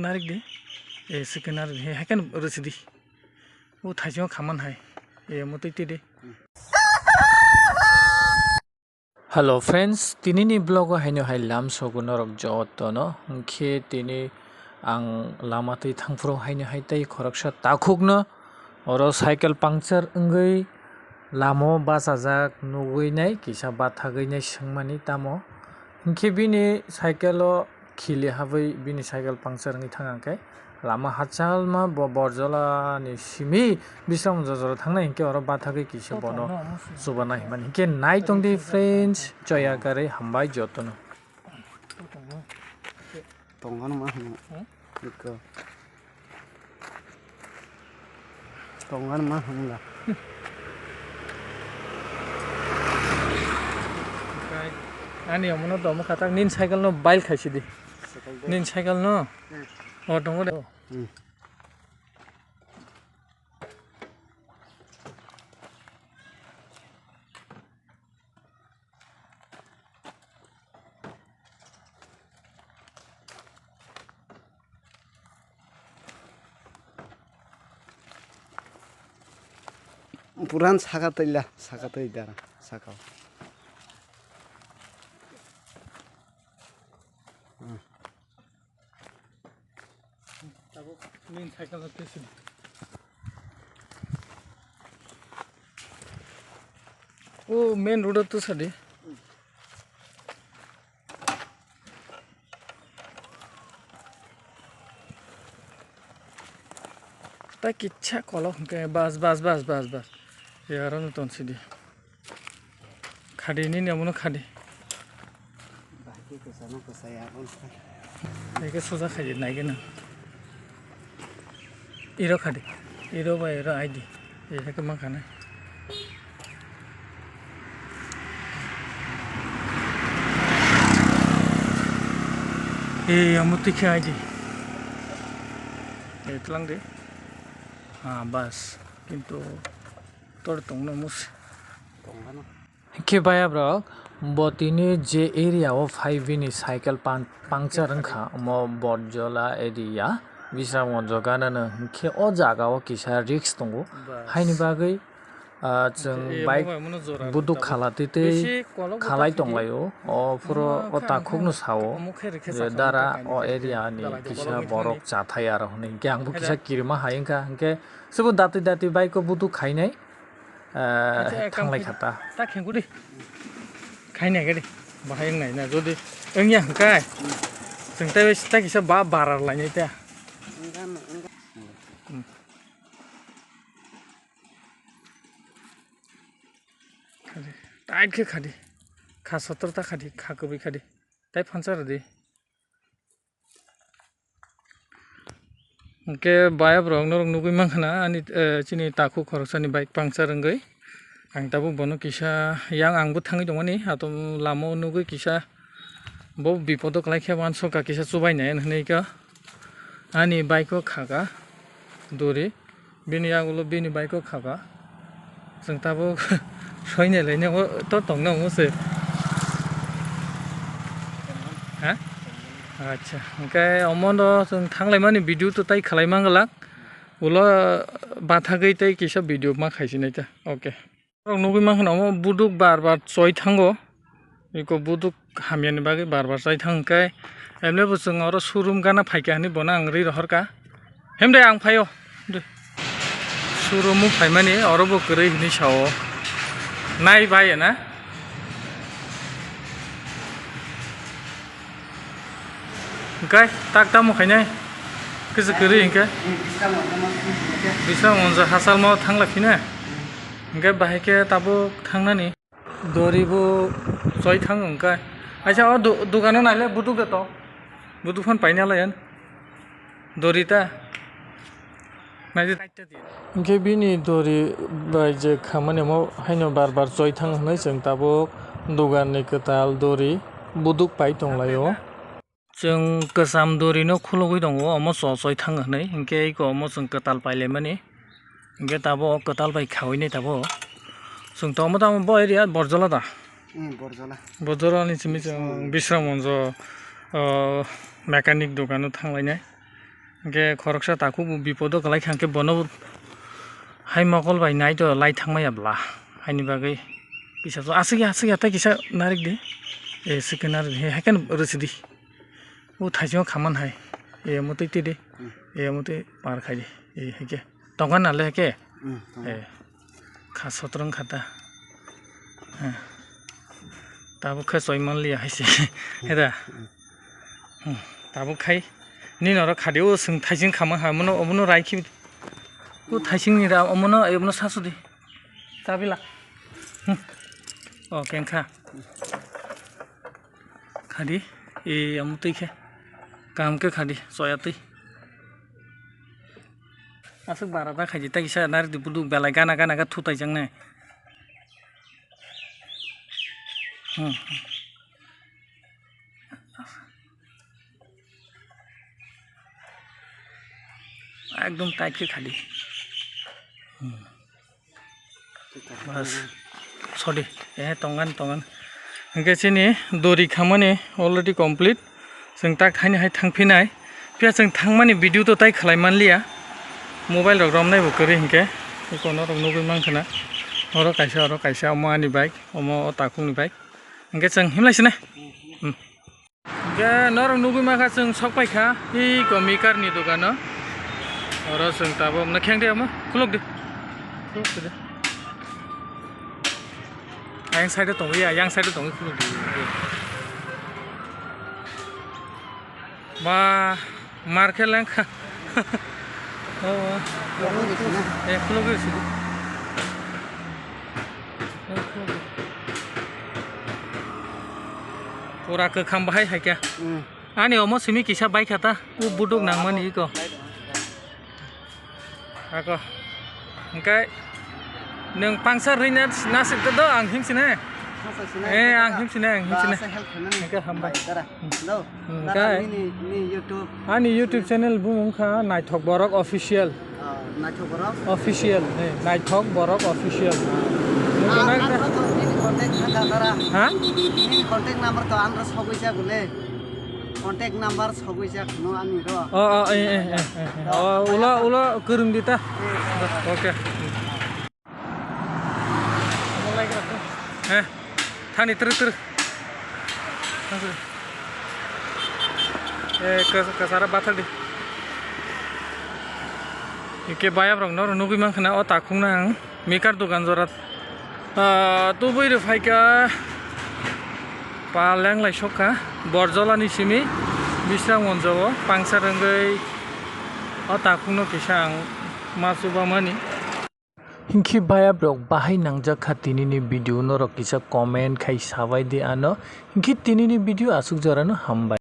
नारिक दे ए सेकेंड आर हे हाकेन रसदी ओ थाइजों खामान हाय ए मतैते दे हेलो फ्रेंड्स दिनैनि ब्लग हायनो हाय लाम सगुनरक जतनो के दिनै आं लामातै थांफ्राव हायनो हाय तै खरकसा ताखुगनो अर साइकेल पांचर अंगै लामो बासाजाक नुगैनाय किसा बाथागैनाय सोंमानि तामो के बिनि साइकेलो खिलि हाबै बिनि साइकेल पांचर अंगै थांगांखाय लामा हाचालमा बरजलानि सिमि बिसाम जजर थांनाय के अर बाथागै किसा बनो सुबाना हिमान के नाइ तंदि फ्रेंड्स जयागारै हामबाय जतनो tongan mah gitu tongan mah enggak ani amono dom khata nin cycle no bike khaisi di nin cycle no o tongo de puran sakatilla sakatay dara sakau tabo nin cycle tesi o main road to sadi ta kichha kolok ke bas yaran ton sidi khadi ni namuno khadi bahki kesana ke saya eke soja khaji naige na iro khadi iro ba iro id e ke ma khana e amuti khe id e tlang de ha bas kintu tor tongno mus tongan के बाया book बतिनि जे area ओ 5 नि cycle पांचर अंखा म Barzulla area बिसा मनजगानानो के ओ जागाव किसा रिक्स दंगो हायनि बागै जों बाइक बुदु खालातिते खालाय दंलायो अ पुरो अ ताखुगनो सावो दारा अ एरिया नि किसा बरक जाथाय आरो हनै के आंबो किसा किरमा हायंका के सबो दाति बाइक को बुदु खायनाय थांलाय खाता ता खेंगु दे खायनाय गे दे बाहाय नाय ना जदि ओंया हंखाय जों ता किसा बारार लायनाय ता टाइट के खादि खा 70 ता खादि खा कबै खादि ताइ फांचर दे के बाया ब्रंग नरंग नुगै मांखना आनि चिनि ताखु खरसानि बाइक पांचर अंगै आं ताबो बनो किसा यां आंबो थाङै दंमानि आतो लामो नुगै किसा बो बिपद खालायखे मानसो का किसा सुबायनाय हनैका आनि बाइक खागा दोरि बिनि आगुलो बिनि बाइक खागा जों ताबो सयने लायने तो तंनो मुसे हा अच्छा ओंखाय अमनो जों थांलाय मानि भिडिअ तो ताइ खालाय मांगला उलो बाथागै ताइ किसा भिडिअ मा खायसिनाय ता ओके नुगै माखनाव बुदुक बार चय थांगो इको बुदुक हामियानि बागै बार चय थांखाय एमनेबो जों आरो शोरूम गाना फायका हनि बना आं रि रहरका हेमदे आं फायो शोरूम फायमानि अरबो गरै हनि साव नाय बाय ना ओंखाय ताक तामो खायनाय गोसो गरै इनका बिसा मनजा हासाल माव थांलाखिना ओंखाय बाहायके ताबो थांनानि दरिबो जय थां ओंखाय आइसा अ दुकानाव नायले बुदुक देत बुदुक फन पाइनालायन दरिता नायजे ओंखाय बिनि दरि बाय जे खामानि माव हायनो बार जय थां होननाय जों ताबो दुगाननि कताल दरि बुदुक पाइ दंलायो जों गोजाम दरिनो खुलुगै दङ अमो जय थां होननाय ओंखाय इको अमो जों कताल पाइले माने ओंखाय ताबो कताल बाय खावैनाय ताबो जों तमो बो एरिया बरजला दा बरजला नि सिमि जों बिश्राम मनज मेकानिक दुकानाव थांलायनाय गे खरकसा ताकु बिपद गलाय खांके बनो हाय मकल बाय नाय तो लाइ थांमायाब्ला हायनि बागै किसा तो आसि आता किसा नारिक दे ए सिकनार हे हायकन रसदि ओ थाइजो खामान हाय ए मते दे ए मते पार खाय दे ए हेके तंगन नाले हेके ए खासत्रं खाता ताबो खसय मनलिया हायसे हेदा ताबो खाय नि नर खादेव जों थाइजों खामा हामनो अमनो रायखि ओ थाइसिं नि रा अमनो एमनो सासुदि ताबिला ओ केंखा खादि ए अमतैखे कामके खादि सयातै आसुक बारादा खायदि तागिसा नार दिबुदु बेलाय गाना गा थुतायजोंने एकदम टाइट के खाली बस सॉरी ए तंगन गेसेनि दोरी खामानि अलरेडी कंप्लीट जों ता खायनो हाय थांफिनाय पिया जों थांमानि भिडियो तो ताइ खलाय मानलिया मोबाइल रग रम नायबो करे हिंके इकोनो रग नुगै मानखना अरो कायसा अमो आनि बाइक अमो ताकुनि बाइक हिंके जों हिमलायसने गे नर नुगै माखा जों सकपायखा इ कमिकारनि दुकान और जों ताबो न खेंदे अमो खुलुक दे आं साइड दङ आं साइड दङ खुलुक दे बा मार्केट लेंखा ए खुलुक दे पूरा कोखाम बाहाय हायका आनि अमो सिमी किसा बाइक खाता उ बुदुक नांमानि इको आको ओंखाय नों पांसार हैना नासिकदो दो आं हिमसिने ए आं हिमसिने ओंखाय हामबाय ओंखाय आनि यूट्यूब चैनल बुंखा नायथक बरक ऑफिशियल नायथक बरक ऑफिशियल हाँ कॉन्टैक्ट नंबर तो आंध्र सबैसा बोले कॉन्टैक्ट नंबर सबैसा खनो आंनि र उला गोरों दिता ओके थानि तर ए कसारा बाथार दे इके बाया रंग न नुगै मानखना अ ताखुंना आं मेकार दुकान जरात तो बैरो फायका पालें लाइसका बरजलानि सिमी बिस्रा मनजाव पांसार रंगै अ ताखुंनो किसा आं मासुबा मानि हिंखि बाया ब्रक बाहाय नांजा खातिनि भिडियो न रकिसा कमेंट खाय साबाय दे आनो हिंखि तिनिनि भिडियो आसुक जरानो हामबाय।